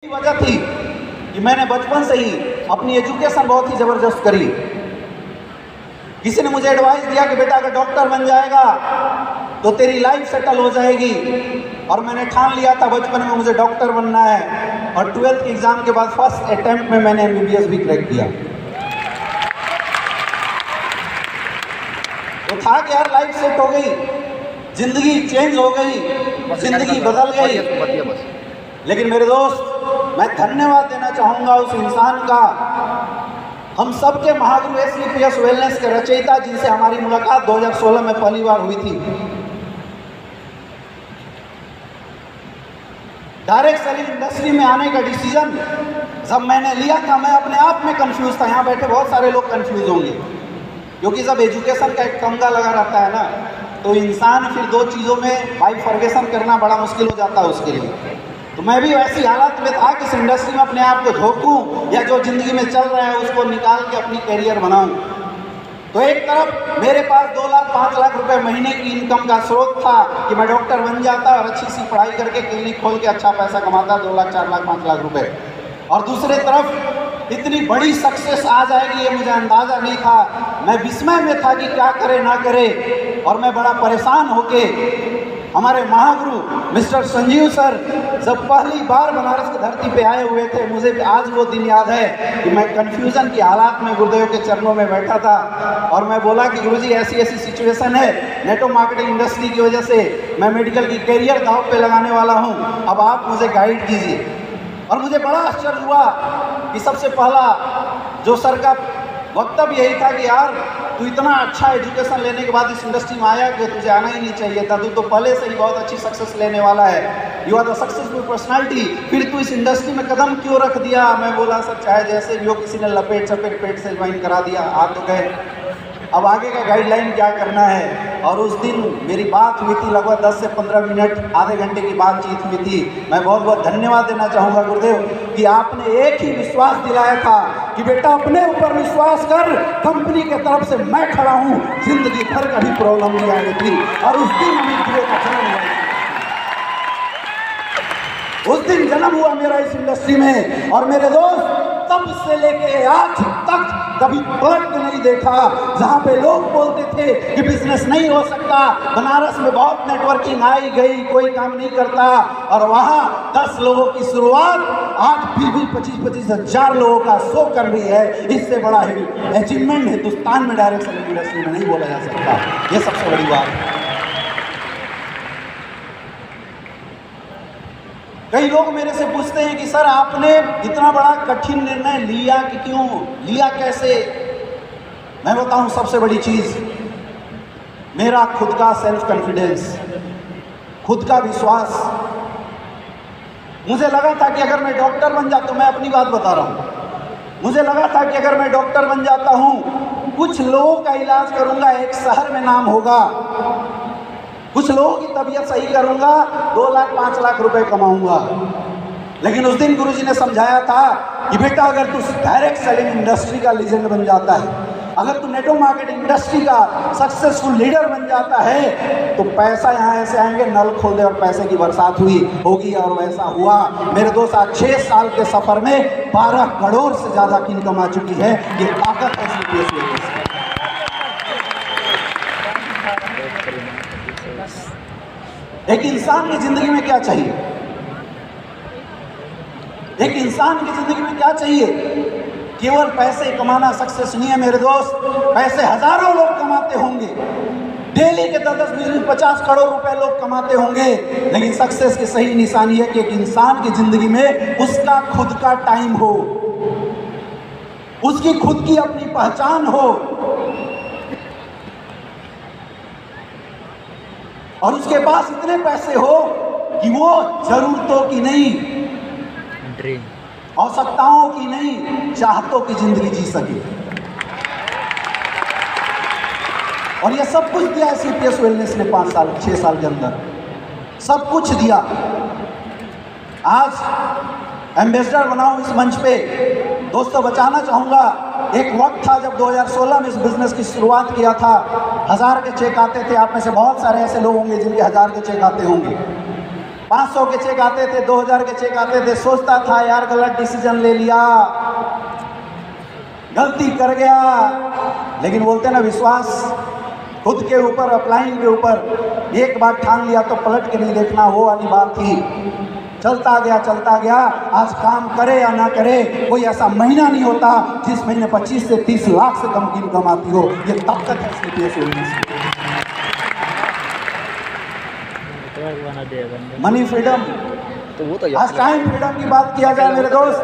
वजह थी कि मैंने बचपन से ही अपनी एजुकेशन बहुत ही ज़बरदस्त करी। किसी ने मुझे एडवाइस दिया कि बेटा अगर डॉक्टर बन जाएगा तो तेरी लाइफ सेटल हो जाएगी, और मैंने ठान लिया था बचपन में मुझे डॉक्टर बनना है। और 12th के एग्ज़ाम के बाद फर्स्ट अटेम्प्ट में मैंने MBBS भी क्रैक किया। तो था कि यार लाइफ सेट हो गई, ज़िंदगी चेंज हो गई, ज़िंदगी बदल गई। लेकिन मेरे दोस्त, मैं धन्यवाद देना चाहूँगा उस इंसान का, हम सबके महागुरु SCPS वेलनेस के रचयिता जिनसे हमारी मुलाकात 2016 में पहली बार हुई थी। डायरेक्ट सेलिंग इंडस्ट्री में आने का डिसीजन जब मैंने लिया था, मैं अपने आप में कंफ्यूज था। यहाँ बैठे बहुत सारे लोग कंफ्यूज होंगे, क्योंकि जब एजुकेशन का एक तमगा लगा रहता है ना, तो इंसान फिर दो चीज़ों में बाइफर्गेशन करना बड़ा मुश्किल हो जाता है उसके लिए। तो मैं भी वैसी हालत में था कि इस इंडस्ट्री में अपने आप को झोंकूं या जो ज़िंदगी में चल रहा है उसको निकाल के अपनी कैरियर बनाऊं। तो एक तरफ मेरे पास 2 लाख 5 लाख रुपए महीने की इनकम का स्रोत था कि मैं डॉक्टर बन जाता और अच्छी सी पढ़ाई करके क्लिनिक खोल के अच्छा पैसा कमाता, 2 लाख 4 लाख 5 लाख रुपए। और दूसरे तरफ इतनी बड़ी सक्सेस आ जाएगी ये मुझे अंदाज़ा नहीं था। मैं विस्मय में था कि क्या करे ना करे, और मैं बड़ा परेशान होके हमारे महागुरु मिस्टर संजीव सर जब पहली बार बनारस की धरती पे आए हुए थे, मुझे आज वो दिन याद है कि मैं कन्फ्यूज़न की हालात में गुरुदेव के चरणों में बैठा था और मैं बोला कि गुरुजी ऐसी सिचुएशन है, नेटवर्क मार्केटिंग इंडस्ट्री की वजह से मैं मेडिकल की कैरियर दांव पे लगाने वाला हूँ, अब आप मुझे गाइड कीजिए। और मुझे बड़ा आश्चर्य हुआ कि सबसे पहला जो सर का वक्तव्य यही था कि यार तू इतना अच्छा एजुकेशन लेने के बाद इस इंडस्ट्री में आया कि तुझे आना ही नहीं चाहिए था, तू तो पहले से ही बहुत अच्छी सक्सेस लेने वाला है, you are the successful personality, फिर तू इस इंडस्ट्री में कदम क्यों रख दिया। मैं बोला सर चाहे जैसे भी हो, किसी ने लपेट चपेट पेट से ज्वाइन करा दिया, आ तो गए, अब आगे का गाइडलाइन क्या करना है। और उस दिन मेरी बात हुई थी लगभग 10 से 15 मिनट, आधे घंटे की बातचीत हुई थी। मैं बहुत बहुत धन्यवाद देना चाहूँगा गुरुदेव कि आपने एक ही विश्वास दिलाया था कि बेटा अपने ऊपर विश्वास कर, कंपनी के तरफ से मैं खड़ा हूँ, जिंदगी भर कभी प्रॉब्लम नहीं आएगी। और उस दिन जन्म हुआ मेरा इस इंडस्ट्री में। और मेरे दोस्त, तब से लेके आज तक कभी पलट नहीं देखा जहाँ पे लोग बोलते थे कि बिजनेस नहीं हो सकता, बनारस में बहुत नेटवर्किंग आई गई, कोई काम नहीं करता, और वहाँ 10 लोगों की शुरुआत आज 20-25 हज़ार लोगों का शो कर रही है। इससे बड़ा अचीवमेंट हिंदुस्तान में डायरेक्ट सेलिंग इंडस्ट्री में नहीं बोला जा सकता। ये सबसे बड़ी बात है। कई लोग मेरे से पूछते हैं कि सर आपने इतना बड़ा कठिन निर्णय लिया कि क्यों लिया, कैसे। मैं बताऊं, सबसे बड़ी चीज़ मेरा खुद का सेल्फ कॉन्फिडेंस, खुद का विश्वास। मुझे लगा था कि अगर मैं डॉक्टर बन जाता, मैं अपनी बात बता रहा हूं, मुझे लगा था कि अगर मैं डॉक्टर बन जाता हूं, कुछ लोगों का इलाज करूंगा, एक शहर में नाम होगा, कुछ लोगों की तबीयत सही करूंगा, 2 लाख 5 लाख रुपए कमाऊंगा। लेकिन उस दिन गुरुजी ने समझाया था कि बेटा अगर तू डायरेक्ट सेलिंग इंडस्ट्री का लीजेंड बन जाता है, अगर तू नेटवर्क मार्केटिंग इंडस्ट्री का सक्सेसफुल लीडर बन जाता है, तो पैसा यहाँ ऐसे आएंगे, नल खोल दे और पैसे की बरसात होगी। और वैसा हुआ मेरे दोस्त। आज 6 साल के सफर में 12 करोड़ से ज़्यादा की इनकम आ चुकी है। ये ताकत है SCPS वेलनेस की। एक इंसान की जिंदगी में क्या चाहिए? एक इंसान की जिंदगी में क्या चाहिए? केवल पैसे कमाना सक्सेस नहीं है मेरे दोस्त। पैसे हजारों लोग कमाते होंगे, डेली के 10-10, 20-20, 50 करोड़ रुपए लोग कमाते होंगे, लेकिन सक्सेस की सही निशानी है कि एक इंसान की जिंदगी में उसका खुद का टाइम हो, उसकी खुद की अपनी पहचान हो, और उसके पास इतने पैसे हो कि वो जरूरतों की नहीं, आवश्यकताओं की नहीं, चाहतों की जिंदगी जी सके। और ये सब कुछ दिया SCPS वेलनेस ने 5 साल 6 साल के अंदर, सब कुछ दिया। आज एम्बेसडर बना हूं इस मंच पे। दोस्तों, बचाना चाहूँगा, एक वक्त था जब 2016 में इस बिज़नेस की शुरुआत किया था, 1000 के चेक आते थे। आप में से बहुत सारे ऐसे लोग होंगे जिनके 1000 के चेक आते होंगे। 500 के चेक आते थे, 2000 के चेक आते थे, सोचता था यार गलत डिसीजन ले लिया, गलती कर गया। लेकिन बोलते ना विश्वास खुद के ऊपर, अपलाइन के ऊपर एक बार ठान लिया तो पलट के नहीं देखना, वो वाली बात थी। चलता गया। आज काम करे या ना करे, कोई ऐसा महीना नहीं होता जिस महीने 25 से 30 लाख से कम की इनकम आती हो। ये ताकत है SLPS वेलनेस की। मनी फ्रीडम, तो वो तो आज टाइम फ्रीडम की बात किया जाए मेरे दोस्त,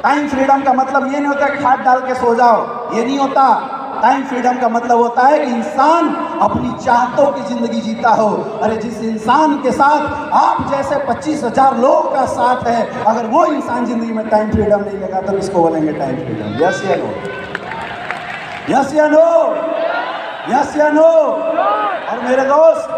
टाइम फ्रीडम का मतलब ये नहीं होता कि हाथ डाल के सो जाओ, ये नहीं होता। टाइम फ्रीडम का मतलब होता है कि इंसान अपनी चाहतों की जिंदगी जीता हो। अरे जिस इंसान के साथ आप जैसे 25,000 लोगों का साथ है, अगर वो इंसान जिंदगी में टाइम फ्रीडम नहीं लगा तो इसको बोलेंगे टाइम फ्रीडम? यस या नो? यस या नो? यस या नो? और मेरे दोस्त,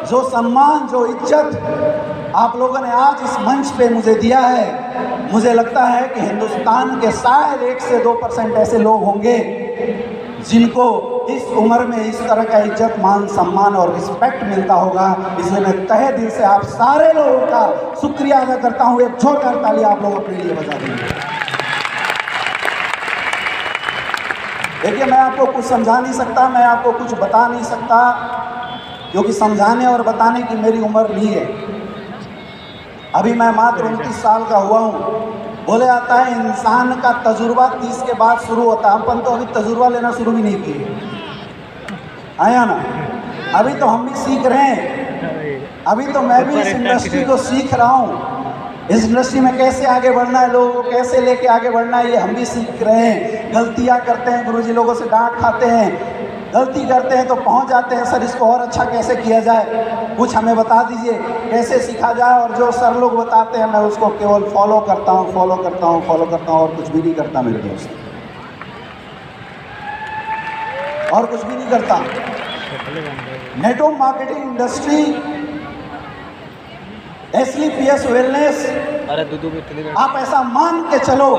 जो सम्मान, जो इज्जत आप लोगों ने आज इस मंच पे मुझे दिया है, मुझे लगता है कि हिंदुस्तान के शायद 1 से 2% ऐसे लोग होंगे जिनको इस उम्र में इस तरह का इज्जत, मान, सम्मान और रिस्पेक्ट मिलता होगा। इसलिए मैं तहे दिल से आप सारे लोगों का शुक्रिया अदा करता हूँ। एक जोरदार ताली आप लोग अपने लिए बजा देंगे। देखिए, मैं आपको कुछ समझा नहीं सकता, मैं आपको कुछ बता नहीं सकता, क्योंकि समझाने और बताने की मेरी उम्र नहीं है। अभी मैं मात्र 29 साल का हुआ हूँ। बोले आता है इंसान का तजुर्बा 30 के बाद शुरू होता है। अपन तो अभी तजुर्बा लेना शुरू भी नहीं किए, आया ना? अभी तो हम भी सीख रहे हैं। अभी तो मैं भी इस इंडस्ट्री को सीख रहा हूँ। इस इंडस्ट्री में कैसे आगे बढ़ना है, लोगों को कैसे लेके आगे बढ़ना है, ये हम भी सीख रहे हैं। गलतियाँ करते हैं, गुरुजी लोगों से डांट खाते हैं, गलती करते हैं तो पहुंच जाते हैं, सर इसको और अच्छा कैसे किया जाए, कुछ हमें बता दीजिए कैसे सीखा जाए। और जो सर लोग बताते हैं मैं उसको केवल फॉलो करता हूं और कुछ भी नहीं करता मेरे दोस्त, और कुछ भी नहीं करता। Network marketing industry, SLPS wellness, आप ऐसा मान के चलो